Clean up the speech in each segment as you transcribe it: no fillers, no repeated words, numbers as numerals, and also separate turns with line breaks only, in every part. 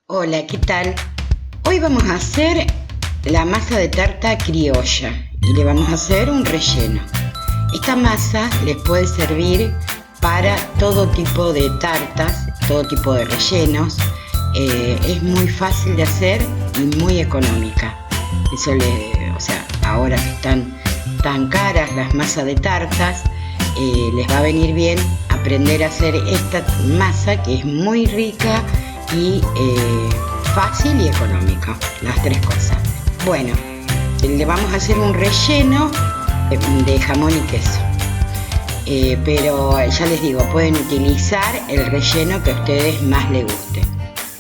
Hola, ¿qué tal? Hoy vamos a hacer la masa de tarta criolla y le vamos a hacer un relleno. Esta masa les puede servir para todo tipo de tartas, todo tipo de rellenos. Es muy fácil de hacer y muy económica. Ahora que están tan caras las masas de tartas, les va a venir bien aprender a hacer esta masa que es muy rica y fácil y económica, las tres cosas. Bueno, le vamos a hacer un relleno de jamón y queso, pero ya les digo, pueden utilizar el relleno que a ustedes más les guste.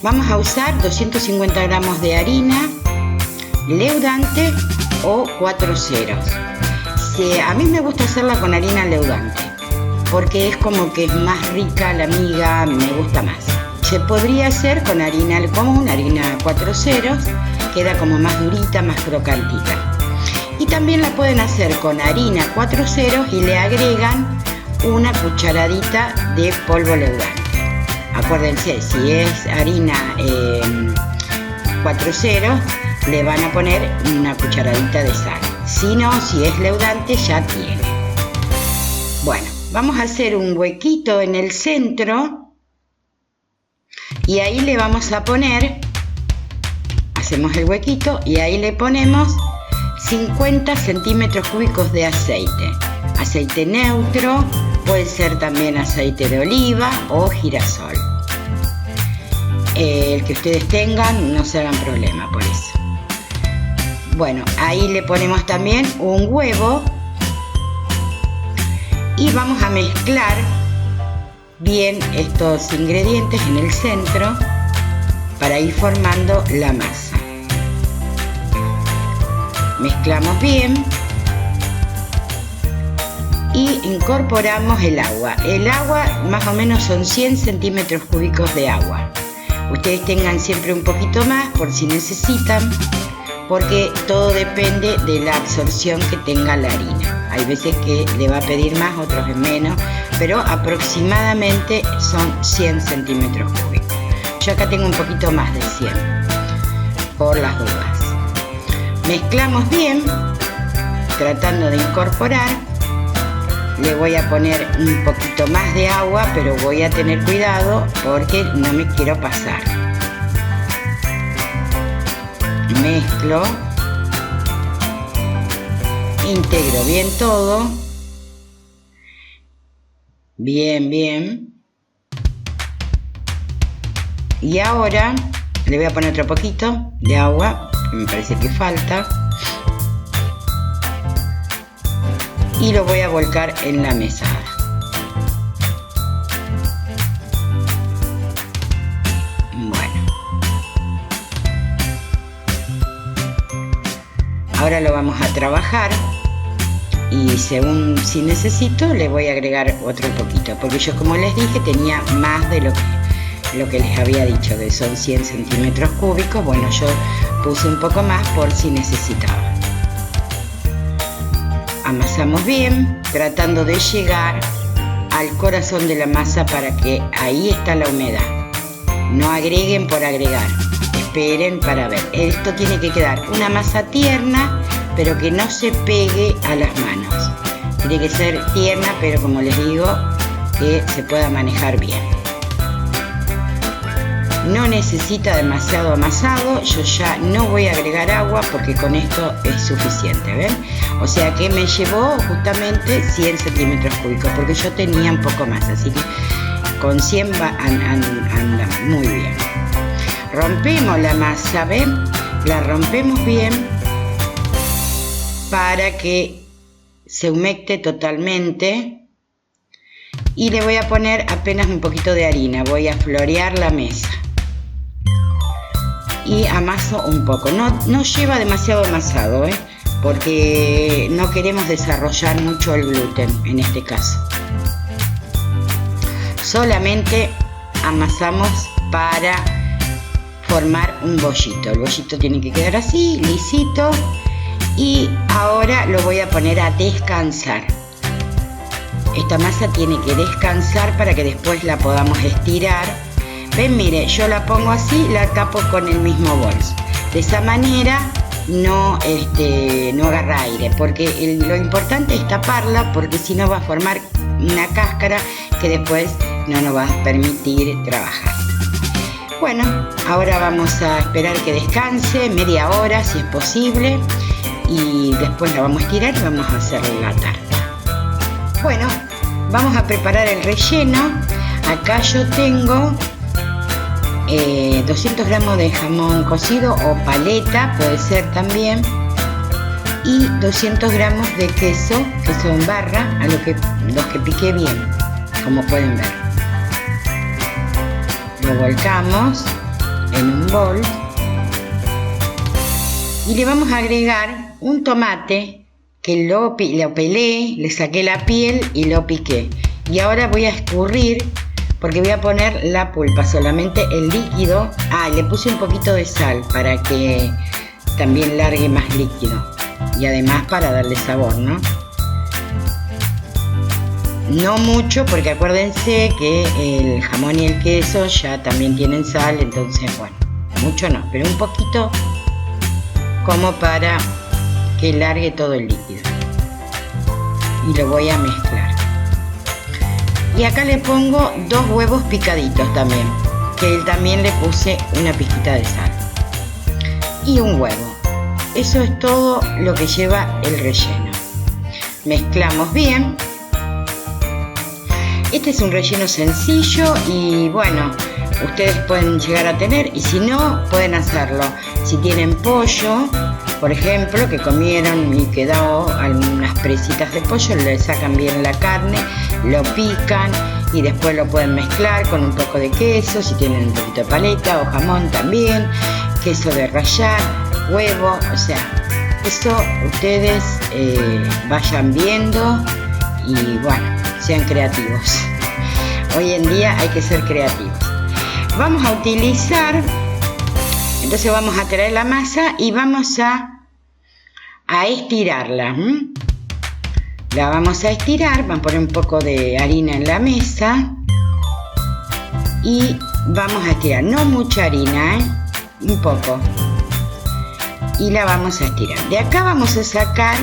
Vamos a usar 250 gramos de harina leudante o 4 ceros. A mí me gusta hacerla con harina leudante porque es como que es más rica la miga, me gusta más. Se podría hacer con harina común, harina 4 ceros, queda como más durita, más crocantita. Y también la pueden hacer con harina 4 ceros y le agregan una cucharadita de polvo leudante. Acuérdense, si es harina 4 ceros, le van a poner una cucharadita de sal. Si no, si es leudante, ya tiene. Bueno, vamos a hacer un huequito en el centro. Y ahí le vamos a poner, hacemos el huequito y ahí le ponemos 50 centímetros cúbicos de aceite. Aceite neutro, puede ser también aceite de oliva o girasol. El que ustedes tengan, no se hagan problema por eso. Bueno, ahí le ponemos también un huevo y vamos a mezclar bien estos ingredientes en el centro para ir formando la masa. Mezclamos bien y incorporamos el agua. El agua más o menos son 100 centímetros cúbicos de agua. Ustedes tengan siempre un poquito más por si necesitan, porque todo depende de la absorción que tenga la harina. Hay veces que le va a pedir más, otros menos, pero aproximadamente son 100 centímetros cúbicos. Yo acá tengo un poquito más de 100, por las dudas. Mezclamos bien, tratando de incorporar. Le voy a poner un poquito más de agua, pero voy a tener cuidado porque no me quiero pasar. Mezclo, integro bien todo, bien, y ahora le voy a poner otro poquito de agua, que me parece que falta, y lo voy a volcar en la mesada. Ahora lo vamos a trabajar y según si necesito le voy a agregar otro poquito, porque yo, como les dije, tenía más de lo que les había dicho, que son 100 centímetros cúbicos. Bueno, yo puse un poco más por si necesitaba. Amasamos bien, tratando de llegar al corazón de la masa para que ahí está la humedad. No agreguen por agregar. Esperen para ver. Esto tiene que quedar una masa tierna, pero que no se pegue a las manos. Tiene que ser tierna, pero como les digo, que se pueda manejar bien. No necesita demasiado amasado. Yo ya no voy a agregar agua porque con esto es suficiente, ¿ven? O sea que me llevó justamente 100 centímetros cúbicos, porque yo tenía un poco más, así que con 100 anda muy bien. Rompemos la masa, ¿ven? La rompemos bien para que se humecte totalmente. Y le voy a poner apenas un poquito de harina. Voy a florear la mesa. Y amaso un poco. No lleva demasiado amasado, porque no queremos desarrollar mucho el gluten en este caso. Solamente amasamos para formar un bollito. El bollito tiene que quedar así, lisito. Y ahora lo voy a poner a descansar. Esta masa tiene que descansar para que después la podamos estirar Ven, mire, yo la pongo así, la tapo con el mismo bolso. De esa manera no agarra aire, porque lo importante es taparla, porque si no va a formar una cáscara que después no nos va a permitir trabajar. Bueno, ahora vamos a esperar que descanse media hora si es posible y después la vamos a estirar y vamos a hacerle la tarta. Bueno, vamos a preparar el relleno. Acá yo tengo 200 gramos de jamón cocido o paleta, puede ser también, y 200 gramos de queso en barra, a los que piqué bien, como pueden ver. Lo volcamos en un bol y le vamos a agregar un tomate que lo pelé, le saqué la piel y lo piqué. Y ahora voy a escurrir, porque voy a poner la pulpa, solamente el líquido. Le puse un poquito de sal para que también largue más líquido y además para darle sabor, ¿no? No mucho, porque acuérdense que el jamón y el queso ya también tienen sal, entonces bueno, mucho no, pero un poquito como para que largue todo el líquido. Y lo voy a mezclar. Y acá le pongo 2 huevos picaditos también, que también le puse una pizquita de sal. Y un huevo. Eso es todo lo que lleva el relleno. Mezclamos bien. Este es un relleno sencillo y bueno, ustedes pueden llegar a tener, y si no, pueden hacerlo. Si tienen pollo, por ejemplo, que comieron y quedó algunas presitas de pollo, le sacan bien la carne, lo pican y después lo pueden mezclar con un poco de queso, si tienen un poquito de paleta o jamón también, queso de rallar, huevo, o sea, eso ustedes vayan viendo y bueno, sean creativos. Hoy en día hay que ser creativos. Vamos a utilizar, entonces vamos a traer la masa y vamos a estirarla. La vamos a estirar, vamos a poner un poco de harina en la mesa y vamos a estirar, no mucha harina, un poco, y la vamos a estirar. De acá vamos a sacar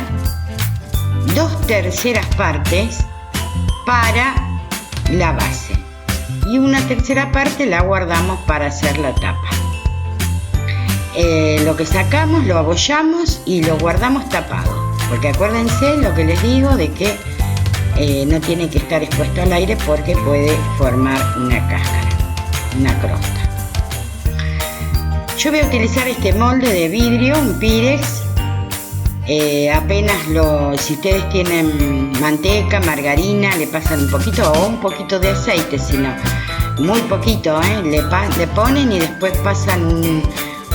2/3 partes para la base y 1/3 parte la guardamos para hacer la tapa. Lo que sacamos lo abollamos y lo guardamos tapado, porque acuérdense lo que les digo de que no tiene que estar expuesto al aire porque puede formar una cáscara, una crosta. Yo voy a utilizar este molde de vidrio, un Pyrex. Apenas si ustedes tienen manteca, margarina, le pasan un poquito o un poquito de aceite, si no, muy poquito, le ponen y después pasan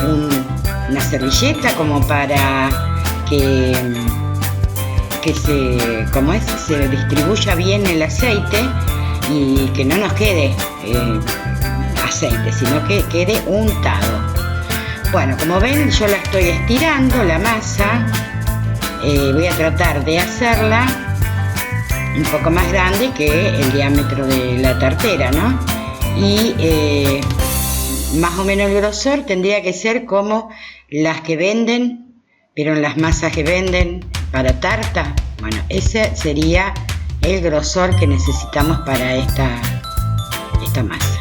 una servilleta como para que se distribuya bien el aceite y que no nos quede aceite, sino que quede untado. Bueno, como ven, yo la estoy estirando, la masa. Voy a tratar de hacerla un poco más grande que el diámetro de la tartera, ¿no? Y más o menos el grosor tendría que ser como las que venden, ¿vieron las masas que venden para tarta? Bueno, ese sería el grosor que necesitamos para esta masa.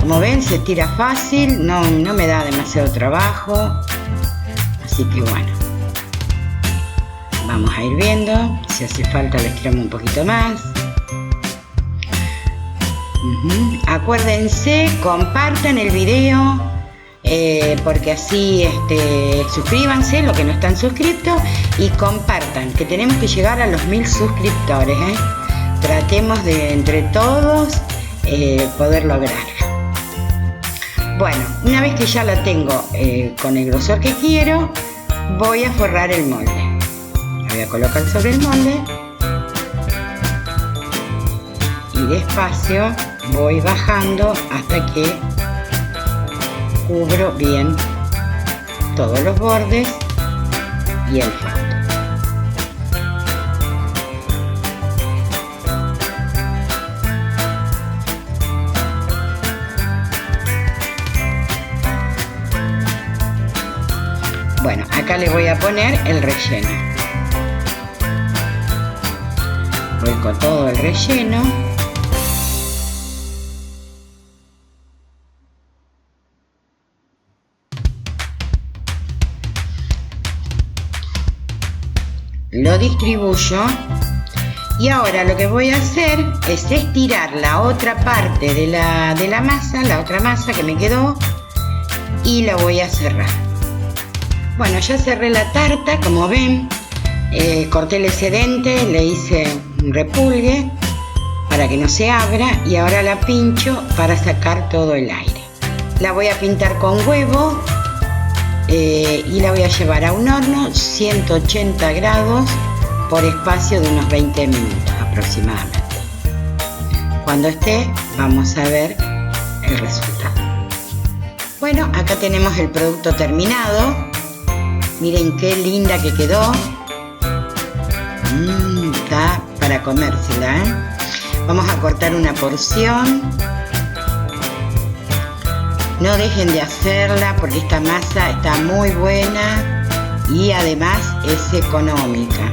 Como ven, se estira fácil, no me da demasiado trabajo, así que bueno, vamos a ir viendo, si hace falta le estiramos un poquito más. Acuérdense, compartan el video, porque así suscríbanse los que no están suscritos y compartan, que tenemos que llegar a los 1000 suscriptores. Tratemos de entre todos poder lograrlo. Bueno, una vez que ya la tengo con el grosor que quiero, voy a forrar el molde. La voy a colocar sobre el molde y despacio voy bajando hasta que cubro bien todos los bordes y el fondo. Bueno, acá le voy a poner el relleno. Vuelco todo el relleno. Lo distribuyo. Y ahora lo que voy a hacer es estirar la otra parte de la masa, la otra masa que me quedó, y la voy a cerrar. Bueno, ya cerré la tarta, como ven, corté el excedente, le hice un repulgue para que no se abra y ahora la pincho para sacar todo el aire. La voy a pintar con huevo y la voy a llevar a un horno 180 grados por espacio de unos 20 minutos aproximadamente. Cuando esté, vamos a ver el resultado. Bueno, acá tenemos el producto terminado. Miren qué linda que quedó. Está para comérsela, ¿eh? Vamos a cortar una porción. No dejen de hacerla porque esta masa está muy buena y además es económica.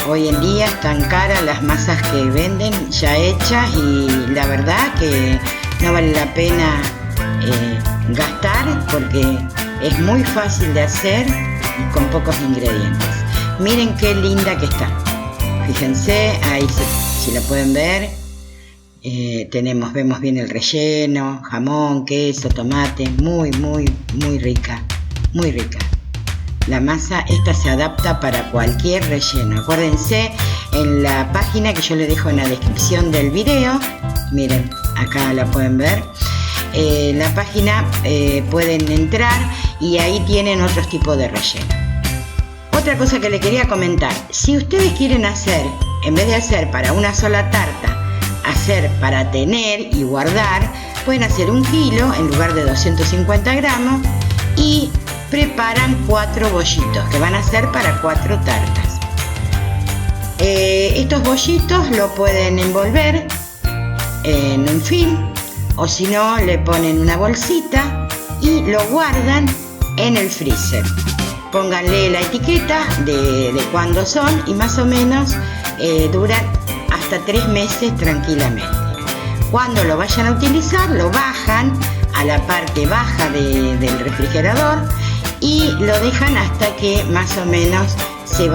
Hoy en día están caras las masas que venden ya hechas y la verdad que no vale la pena gastar porque es muy fácil de hacer y con pocos ingredientes. Miren qué linda que está. Fíjense, ahí si la pueden ver, vemos bien el relleno, jamón, queso, tomate, muy rica, muy rica. La masa esta se adapta para cualquier relleno. Acuérdense en la página que yo les dejo en la descripción del video. Miren, acá la pueden ver. En la página pueden entrar y ahí tienen otros tipos de relleno. Otra cosa que les quería comentar. Si ustedes quieren hacer, en vez de hacer para una sola tarta, hacer para tener y guardar, pueden hacer 1 kilo en lugar de 250 gramos y preparan 4 bollitos que van a ser para 4 tartas. Estos bollitos lo pueden envolver en un film o si no le ponen una bolsita y lo guardan en el freezer. Pónganle la etiqueta de cuándo son y más o menos duran hasta 3 meses tranquilamente. Cuando lo vayan a utilizar lo bajan a la parte baja del refrigerador y lo dejan hasta que más o menos se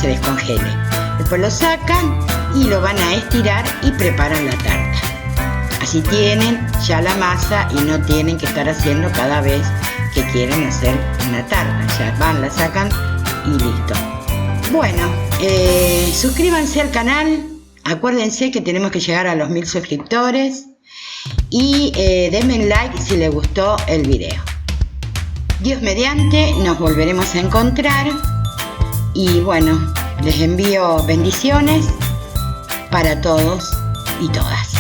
descongele. Después lo sacan y lo van a estirar y preparan la tarta. Así tienen ya la masa y no tienen que estar haciendo cada vez que quieren hacer una tarta. Ya van, la sacan y listo. Bueno, suscríbanse al canal. Acuérdense que tenemos que llegar a los 1000 suscriptores. Y denme like si les gustó el video. Dios mediante, nos volveremos a encontrar. Y bueno, les envío bendiciones para todos y todas.